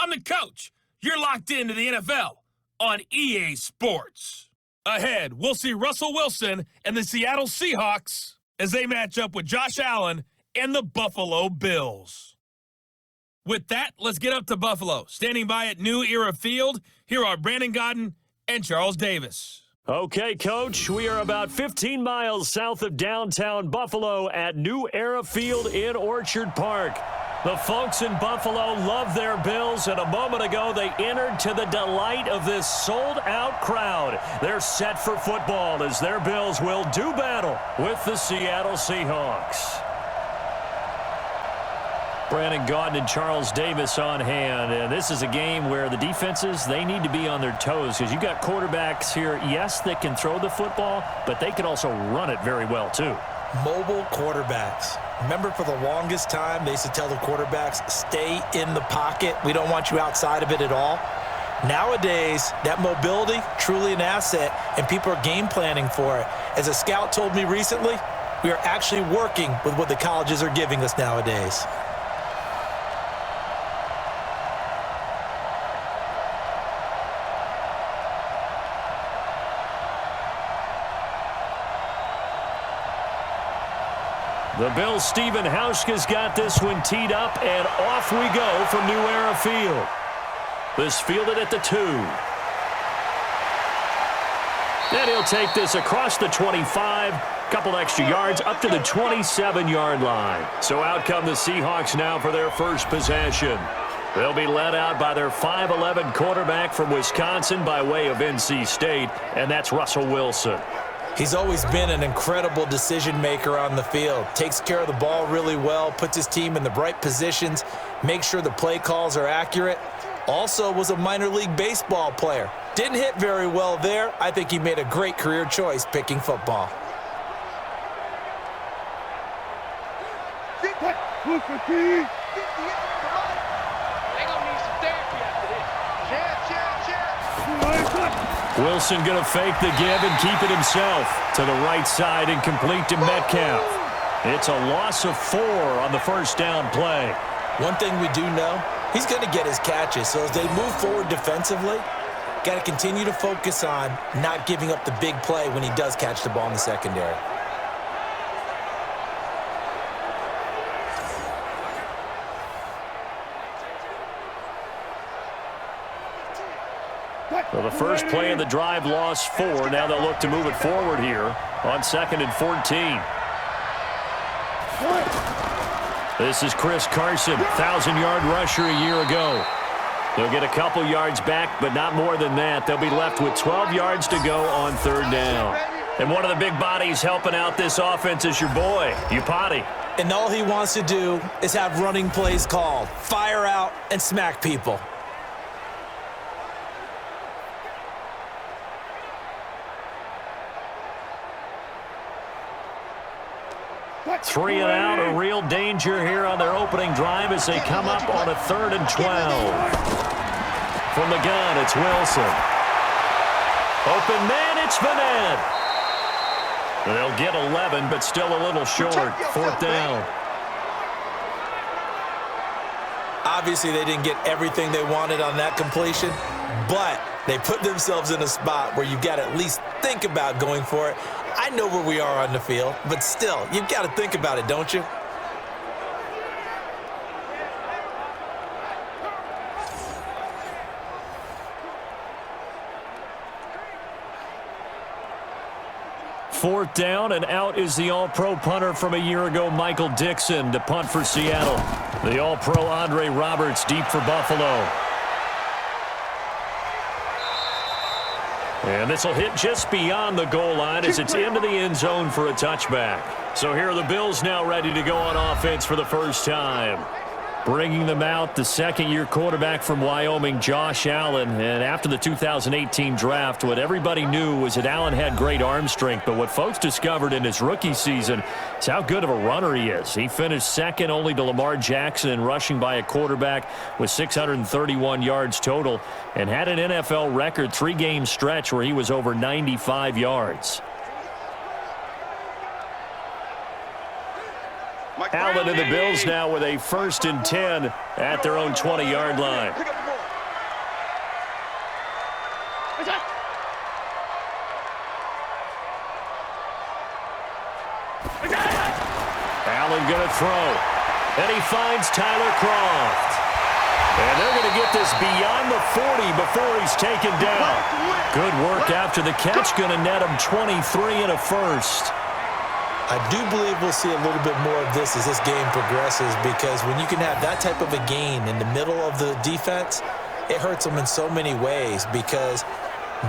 I'm the coach. You're locked into the NFL on EA Sports. Ahead, we'll see Russell Wilson and the Seattle Seahawks as they match up with Josh Allen and the Buffalo Bills. With that, let's get up to Buffalo. Standing by at New Era Field, here are Brandon Godden and Charles Davis. Okay, Coach, we are about 15 miles south of downtown Buffalo at New Era Field in Orchard Park. The folks in Buffalo love their Bills, and a moment ago they entered to the delight of this sold-out crowd. They're set for football as their Bills will do battle with the Seattle Seahawks. Brandon Gaudin and Charles Davis on hand, and this is a game where the defenses, they need to be on their toes because you've got quarterbacks here, yes, that can throw the football, but they can also run it very well too. Mobile quarterbacks. Remember, for the longest time, they used to tell the quarterbacks, stay in the pocket. We don't want you outside of it at all. Nowadays, that mobility, truly an asset, and people are game planning for it. As a scout told me recently, we are actually working with what the colleges are giving us nowadays. The Bills' Stephen Hauschka's got this one teed up, and off we go from New Era Field. This fielded at the 2. And he'll take this across the 25, couple extra yards up to the 27-yard line. So out come the Seahawks now for their first possession. They'll be led out by their 5'11 quarterback from Wisconsin by way of NC State, and that's Russell Wilson. He's always been an incredible decision maker on the field. Takes care of the ball really well, puts his team in the right positions, makes sure the play calls are accurate. Also was a minor league baseball player. Didn't hit very well there. I think he made a great career choice picking football. Wilson going to fake the give and keep it himself to the right side and complete to Metcalf. It's a loss of 4 on the first down play. One thing we do know, he's going to get his catches. So as they move forward defensively, got to continue to focus on not giving up the big play when he does catch the ball in the secondary. Well, the first play of the drive lost 4. Now they'll look to move it forward here on 2nd and 14. This is Chris Carson, 1,000-yard rusher a year ago. They'll get a couple yards back, but not more than that. They'll be left with 12 yards to go on 3rd down. And one of the big bodies helping out this offense is your boy, Upati. And all he wants to do is have running plays called. Fire out and smack people. 3 and out, a real danger here on their opening drive as they come up on a 3rd and 12. From the gun, it's Wilson. Open man, it's Vanette. They'll get 11, but still a little short. 4th down. Obviously, they didn't get everything they wanted on that completion, but they put themselves in a spot where you've got to at least think about going for it. I know where we are on the field, but still, you've got to think about it, don't you? Fourth down, and out is the All-Pro punter from a year ago, Michael Dixon, to punt for Seattle. The All-Pro Andre Roberts deep for Buffalo. And this will hit just beyond the goal line as it's into the end zone for a touchback. So here are the Bills now ready to go on offense for the first time. Bringing them out, the second-year quarterback from Wyoming, Josh Allen. And after the 2018 draft, what everybody knew was that Allen had great arm strength. But what folks discovered in his rookie season is how good of a runner he is. He finished second only to Lamar Jackson in rushing by a quarterback with 631 yards total and had an NFL record 3-game stretch where he was over 95 yards. Allen and the Bills now with a 1st and 10 at their own 20-yard line. Allen going to throw. And he finds Tyler Croft. And they're going to get this beyond the 40 before he's taken down. Good work after the catch. Going to net him 23 and a 1st. I do believe we'll see a little bit more of this as this game progresses, because when you can have that type of a gain in the middle of the defense, it hurts them in so many ways, because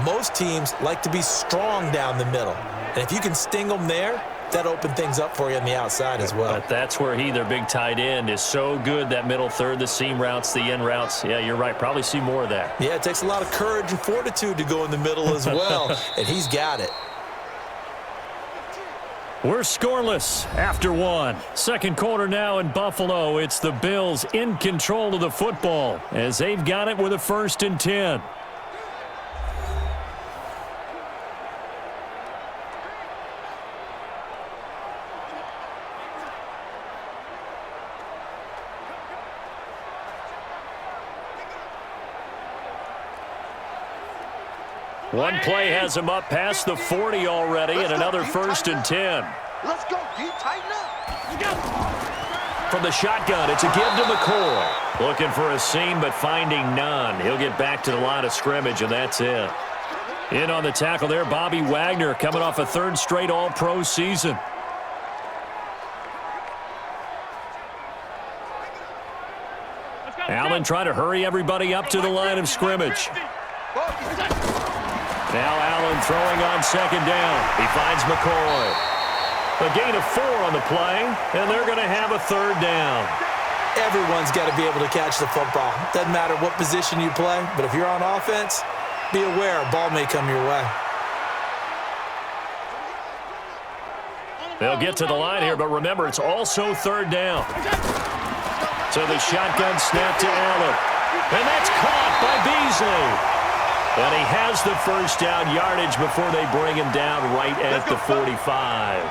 most teams like to be strong down the middle. And if you can sting them there, that opens things up for you on the outside as well. But that's where their big tight end, is so good, that middle third, the seam routes, the end routes. Yeah, you're right. Probably see more of that. Yeah, it takes a lot of courage and fortitude to go in the middle as well, and he's got it. We're scoreless after one. Second quarter now in Buffalo. It's the Bills in control of the football as they've got it with a 1st and 10. One play has him up past the 40 already, and another 1st and 10. Let's go. Tighten up. From the shotgun, it's a give to McCoy. Looking for a seam, but finding none. He'll get back to the line of scrimmage, and that's it. In on the tackle there, Bobby Wagner, coming off a 3rd straight All-Pro season. Allen trying to hurry everybody up to the line of scrimmage. Now Allen throwing on 2nd down. He finds McCoy. A gain of 4 on the play, and they're going to have a 3rd down. Everyone's got to be able to catch the football. Doesn't matter what position you play, but if you're on offense, be aware a ball may come your way. They'll get to the line here, but remember, it's also 3rd down. So the shotgun snap to Allen. And that's caught by Beasley. And he has the 1st down yardage before they bring him down right at the 45.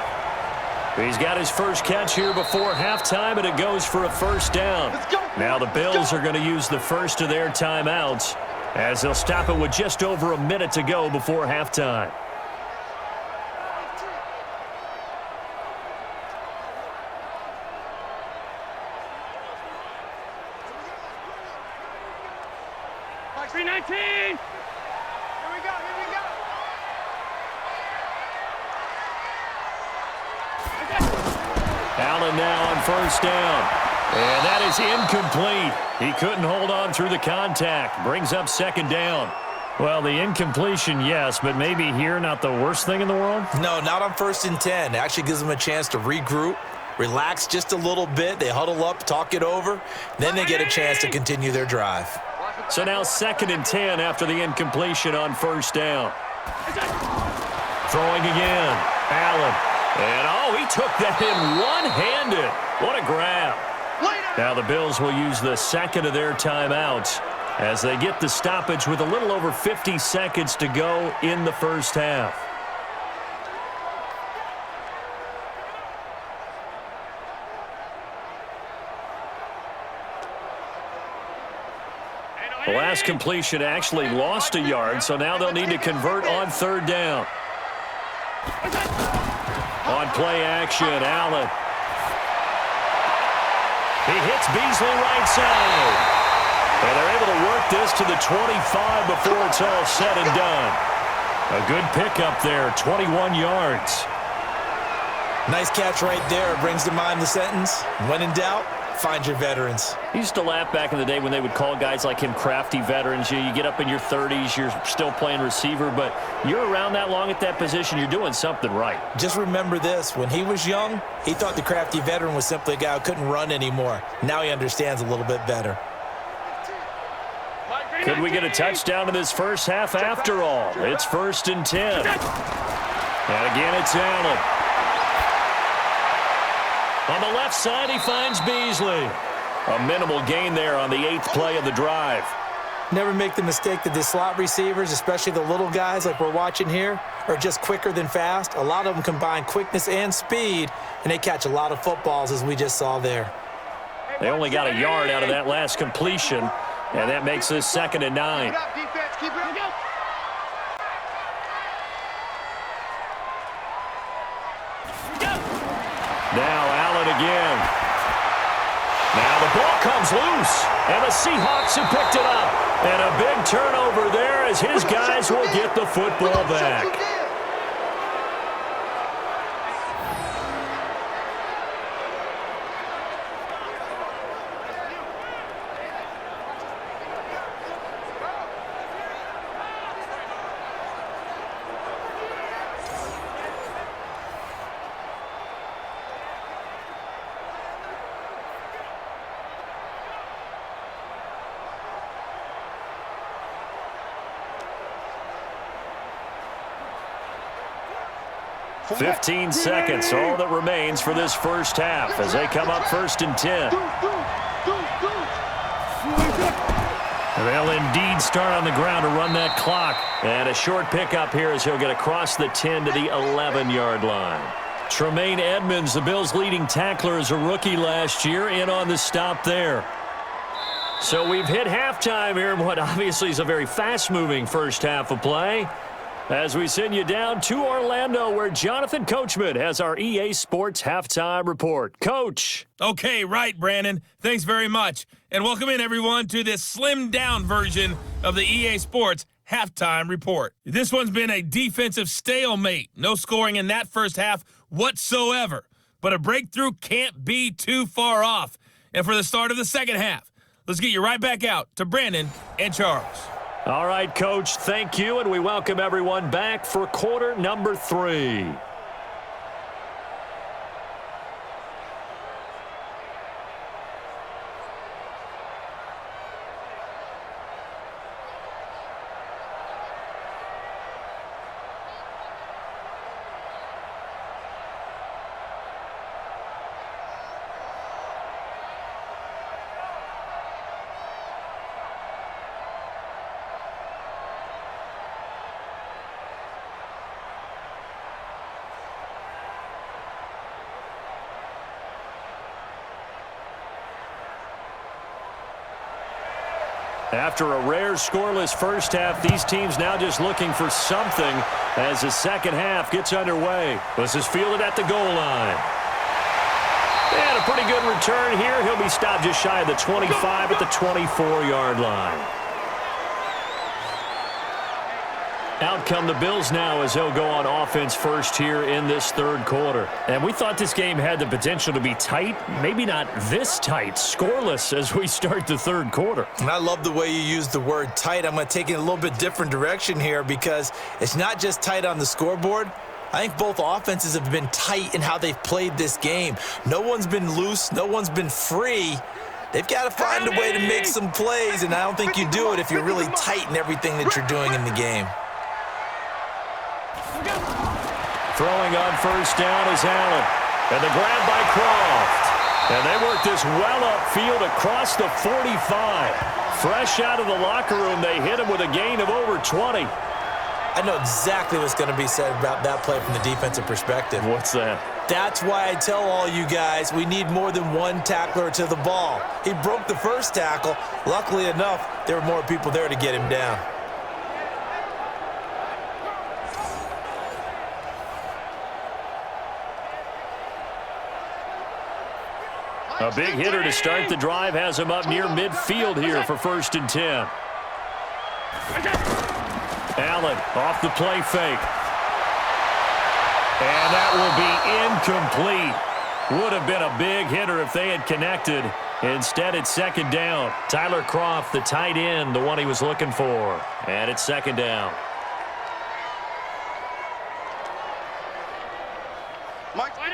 He's got his first catch here before halftime, and it goes for a 1st down. Now the Bills are going to use the first of their timeouts as they'll stop it with just over a minute to go before halftime. Allen now on 1st down. And that is incomplete. He couldn't hold on through the contact. Brings up 2nd down. Well, the incompletion, yes, but maybe here not the worst thing in the world? No, not on 1st and 10. It actually gives them a chance to regroup, relax just a little bit. They huddle up, talk it over. Then they get a chance to continue their drive. So now 2nd and 10 after the incompletion on 1st down. Throwing again. Allen. And, he took that in one-handed. What a grab. Now the Bills will use the 2nd of their timeouts as they get the stoppage with a little over 50 seconds to go in the 1st half. The last completion actually lost a yard, so now they'll need to convert on 3rd down. On play action, Allen. He hits Beasley right side. And they're able to work this to the 25 before it's all said and done. A good pickup there, 21 yards. Nice catch right there. Brings to mind the sentence, when in doubt, find your veterans. I used to laugh back in the day when they would call guys like him crafty veterans. You get up in your 30s, you're still playing receiver, but you're around that long at that position, you're doing something right. Just remember this. When he was young, he thought the crafty veteran was simply a guy who couldn't run anymore. Now he understands a little bit better. Could we get a touchdown in this 1st half after all? It's 1st and 10. And again, it's Allen. On the left side, he finds Beasley. A minimal gain there on the 8th play of the drive. Never make the mistake that the slot receivers, especially the little guys like we're watching here, are just quicker than fast. A lot of them combine quickness and speed, and they catch a lot of footballs, as we just saw there. They only got a yard out of that last completion, and that makes this 2nd and 9. Keep it up, defense. Keep it up. Now Allen again. Now the ball comes loose, and the Seahawks have picked it up. And a big turnover there as his guys will get the football back. 15 seconds, all that remains for this first half as they come up 1st and 10. They'll indeed start on the ground to run that clock. And a short pickup here as he'll get across the 10 to the 11-yard line. Tremaine Edmonds, the Bills' leading tackler as a rookie last year, in on the stop there. So we've hit halftime here in what obviously is a very fast-moving first half of play, as we send you down to Orlando, where Jonathan Coachman has our EA Sports Halftime Report. Coach. Okay, right, Brandon. Thanks very much. And welcome in, everyone, to this slimmed-down version of the EA Sports Halftime Report. This one's been a defensive stalemate. No scoring in that first half whatsoever. But a breakthrough can't be too far off. And for the start of the second half, let's get you right back out to Brandon and Charles. All right, Coach, thank you, and we welcome everyone back for quarter number 3. After a rare scoreless first half, these teams now just looking for something as the second half gets underway. This is fielded at the goal line. And a pretty good return here. He'll be stopped just shy of the 25 at the 24-yard line. Out come the Bills now as they'll go on offense first here in this third quarter. And we thought this game had the potential to be tight, maybe not this tight, scoreless as we start the third quarter. And I love the way you use the word tight. I'm going to take it in a little bit different direction here because it's not just tight on the scoreboard. I think both offenses have been tight in how they've played this game. No one's been loose. No one's been free. They've got to find a way to make some plays, and I don't think you do it if you're really tight in everything that you're doing in the game. Throwing on first down is Allen. And the grab by Croft. And they work this well upfield across the 45. Fresh out of the locker room, they hit him with a gain of over 20. I know exactly what's going to be said about that play from the defensive perspective. What's that? That's why I tell all you guys we need more than one tackler to the ball. He broke the first tackle. Luckily enough, there were more people there to get him down. A big hitter to start the drive has him up near midfield here for 1st and 10. Allen off the play fake. And that will be incomplete. Would have been a big hitter if they had connected. Instead, it's 2nd down. Tyler Croft, the tight end, the one he was looking for. And it's 2nd down. Mike 50.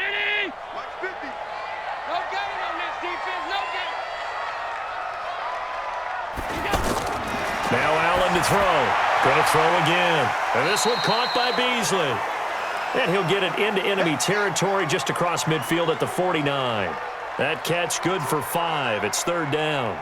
No gain on this defense. No gain. Now Allen to throw. Going to throw again. And this one caught by Beasley. And he'll get it into enemy territory just across midfield at the 49. That catch good for 5. It's 3rd down.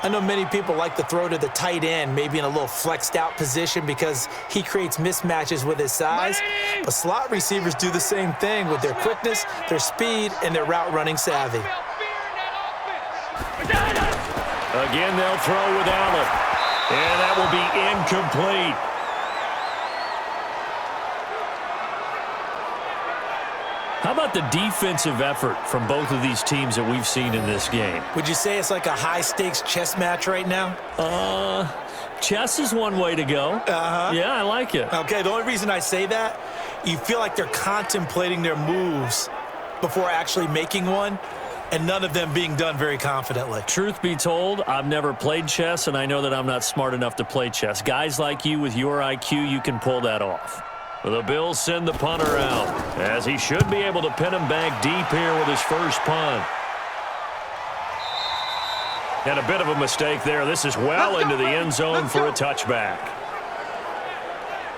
I know many people like to throw to the tight end, maybe in a little flexed out position because he creates mismatches with his size. But slot receivers do the same thing with their quickness, their speed, and their route running savvy. Again, they'll throw with Allen. And that will be incomplete. How about the defensive effort from both of these teams that we've seen in this game? Would you say it's like a high-stakes chess match right now? Chess is one way to go. Yeah, I like it. Okay, the only reason I say that, you feel like they're contemplating their moves before actually making one, and none of them being done very confidently. Truth be told, I've never played chess, and I know that I'm not smart enough to play chess. Guys like you with your IQ, you can pull that off. The Bills send the punter out, as he should be able to pin him back deep here with his first punt. And a bit of a mistake there. This is well into the end zone for a touchback.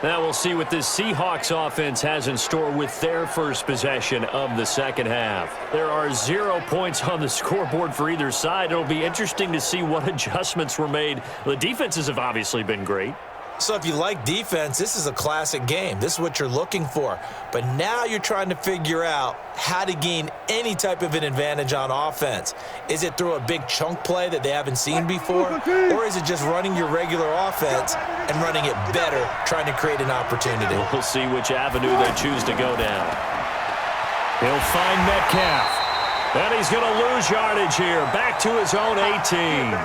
Now we'll see what this Seahawks offense has in store with their first possession of the second half. There are 0 points on the scoreboard for either side. It'll be interesting to see what adjustments were made. The defenses have obviously been great. So if you like defense, this is a classic game. This is what you're looking for. But now you're trying to figure out how to gain any type of an advantage on offense. Is it through a big chunk play that they haven't seen before? Or is it just running your regular offense and running it better, trying to create an opportunity? We'll see which avenue they choose to go down. He'll find Metcalf. And he's going to lose yardage here. Back to his own 18.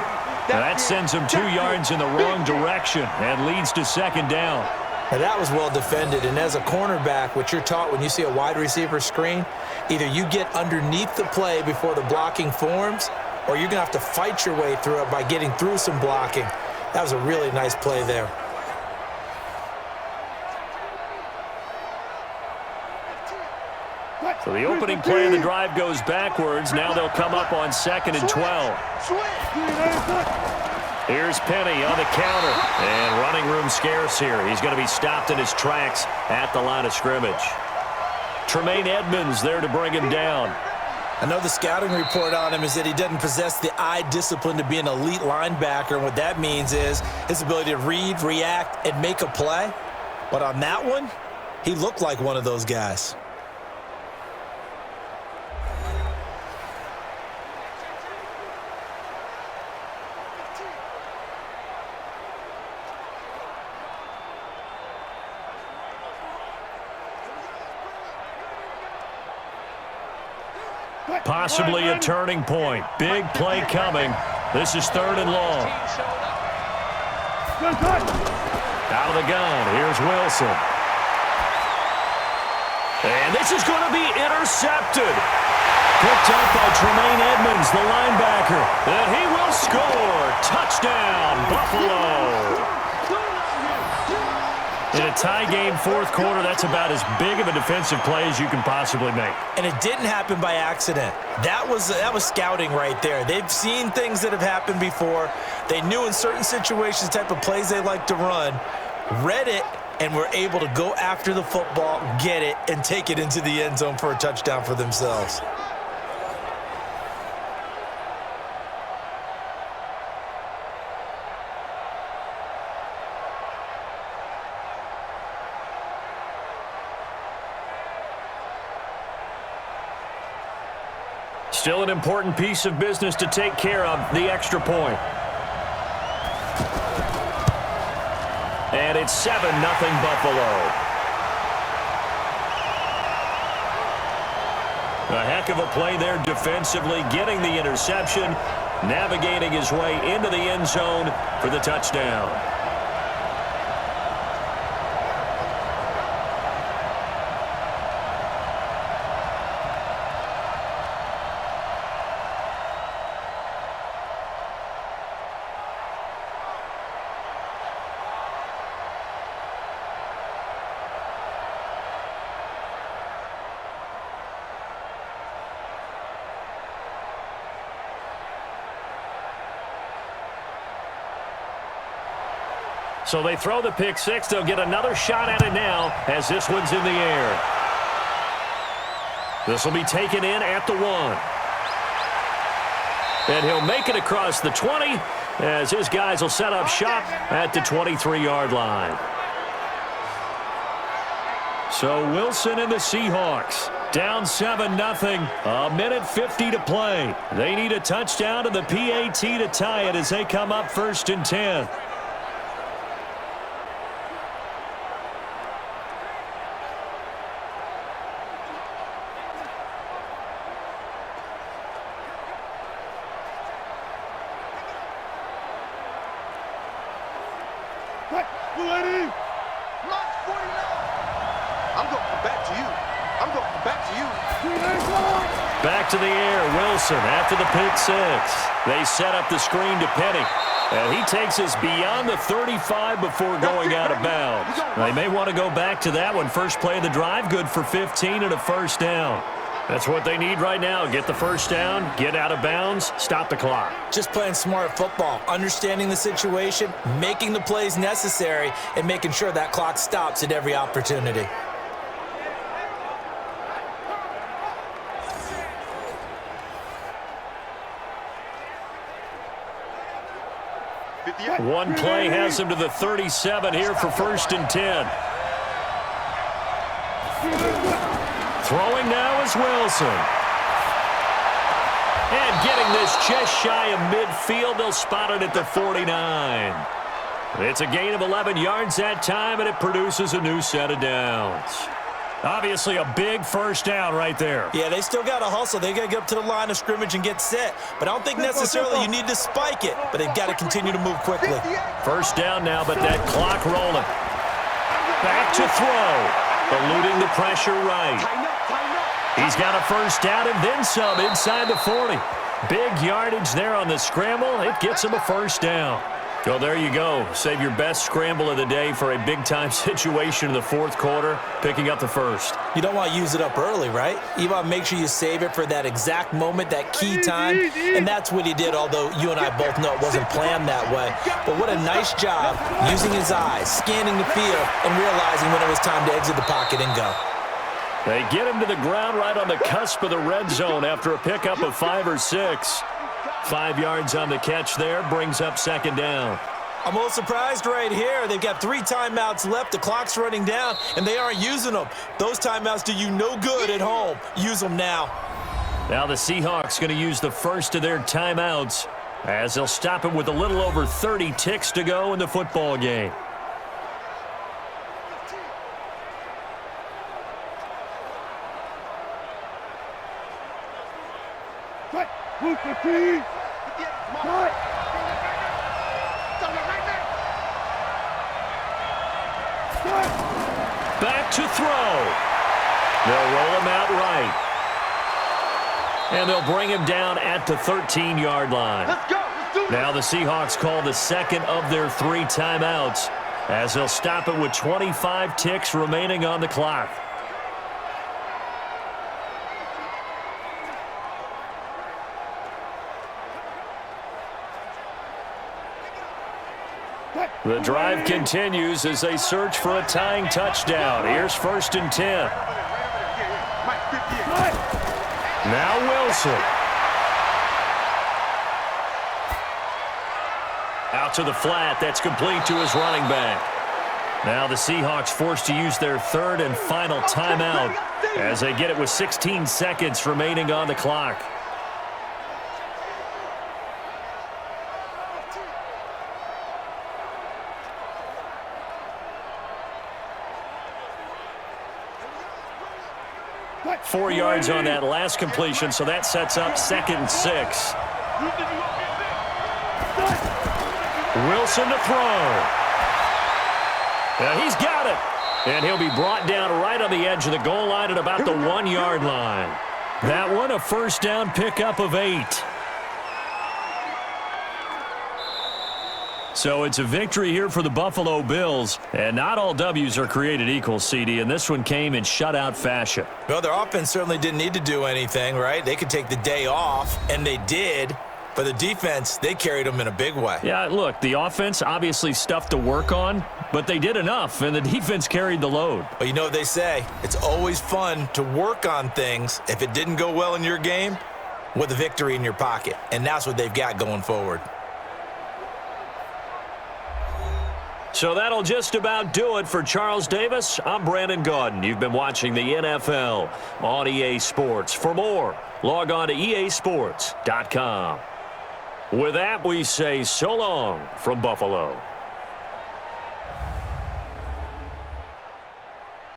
That sends him 2 yards in the wrong direction and leads to second down. Now that was well defended, and as a cornerback, what you're taught when you see a wide receiver screen, either you get underneath the play before the blocking forms, or you're going to have to fight your way through it by getting through some blocking. That was a really nice play there. So the opening play of the drive goes backwards. Now they'll come up on 2nd and 12. Here's Penny on the counter. And running room scarce here. He's going to be stopped in his tracks at the line of scrimmage. Tremaine Edmonds there to bring him down. I know the scouting report on him is that he doesn't possess the eye discipline to be an elite linebacker. And what that means is his ability to read, react, and make a play. But on that one, he looked like one of those guys. Possibly a turning point. Big play coming. This is 3rd and long. Out of the gun. Here's Wilson. And this is going to be intercepted. Picked up by Tremaine Edmonds, the linebacker. And he will score. Touchdown, Buffalo. In a tie game, 4th quarter, that's about as big of a defensive play as you can possibly make. And it didn't happen by accident. That was scouting right there. They've seen things that have happened before. They knew in certain situations the type of plays they like to run, read it, and were able to go after the football, get it, and take it into the end zone for a touchdown for themselves. Still an important piece of business to take care of, the extra point. And it's 7-0 Buffalo. A heck of a play there defensively, getting the interception, navigating his way into the end zone for the touchdown. So they throw the pick six. They'll get another shot at it now as this one's in the air. This will be taken in at the 1. And he'll make it across the 20 as his guys will set up shop at the 23-yard line. So Wilson and the Seahawks down 7-0. A minute 50 to play. They need a touchdown and the PAT to tie it as they come up 1st and 10. Back to the air, Wilson after the pick six. They set up the screen to Penny. And he takes us beyond the 35 before going out of bounds. They may want to go back to that one. First play of the drive, good for 15 and a first down. That's what they need right now. Get the first down, get out of bounds, stop the clock. Just playing smart football, understanding the situation, making the plays necessary, and making sure that clock stops at every opportunity. One play has him to the 37 here for 1st and 10. Throwing now is Wilson. And getting this just shy of midfield. They'll spot it at the 49. It's a gain of 11 yards that time, and it produces a new set of downs. Obviously a big first down right there. Yeah, they still got to hustle. They got to get up to the line of scrimmage and get set. But I don't think necessarily you need to spike it, but they've got to continue to move quickly. First down now, but that clock rolling. Back to throw. Eluding the pressure right. He's got a first down and then some inside the 40. Big yardage there on the scramble. It gets him a first down. Well, there you go. Save your best scramble of the day for a big-time situation in the fourth quarter, picking up the first. You don't want to use it up early, right? You want to make sure you save it for that exact moment, that key time, and that's what he did, although you and I both know it wasn't planned that way. But what a nice job using his eyes, scanning the field, and realizing when it was time to exit the pocket and go. They get him to the ground right on the cusp of the red zone after a pickup of 5 or 6. 5 yards on the catch there, brings up second down. I'm a little surprised right here. They've got 3 timeouts left. The clock's running down, and they aren't using them. Those timeouts do you no good at home. Use them now. Now the Seahawks going to use the first of their timeouts as they'll stop it with a little over 30 ticks to go in the football game. Back to throw. They'll roll him out right. And they'll bring him down at the 13-yard line. Let's go. Let's do it. Now the Seahawks call the second of their 3 timeouts as they'll stop it with 25 ticks remaining on the clock. The drive continues as they search for a tying touchdown. Here's 1st and 10. Now Wilson. Out to the flat. That's complete to his running back. Now the Seahawks forced to use their 3rd and final timeout as they get it with 16 seconds remaining on the clock. Four yards on that last completion, so that sets up 2nd and 6. Wilson to throw. Now he's got it. And he'll be brought down right on the edge of the goal line at about the 1-yard line. That one a first down pickup of 8. So it's a victory here for the Buffalo Bills. And not all W's are created equal, CD, and this one came in shutout fashion. Well, their offense certainly didn't need to do anything, right? They could take the day off, and they did. But the defense, they carried them in a big way. Yeah, look, the offense obviously stuff to work on, but they did enough, and the defense carried the load. But you know what they say, it's always fun to work on things. If it didn't go well in your game, with a victory in your pocket, and that's what they've got going forward. So that'll just about do it for Charles Davis. I'm Brandon Gaudin. You've been watching the NFL on EA Sports. For more, log on to easports.com. With that, we say so long from Buffalo.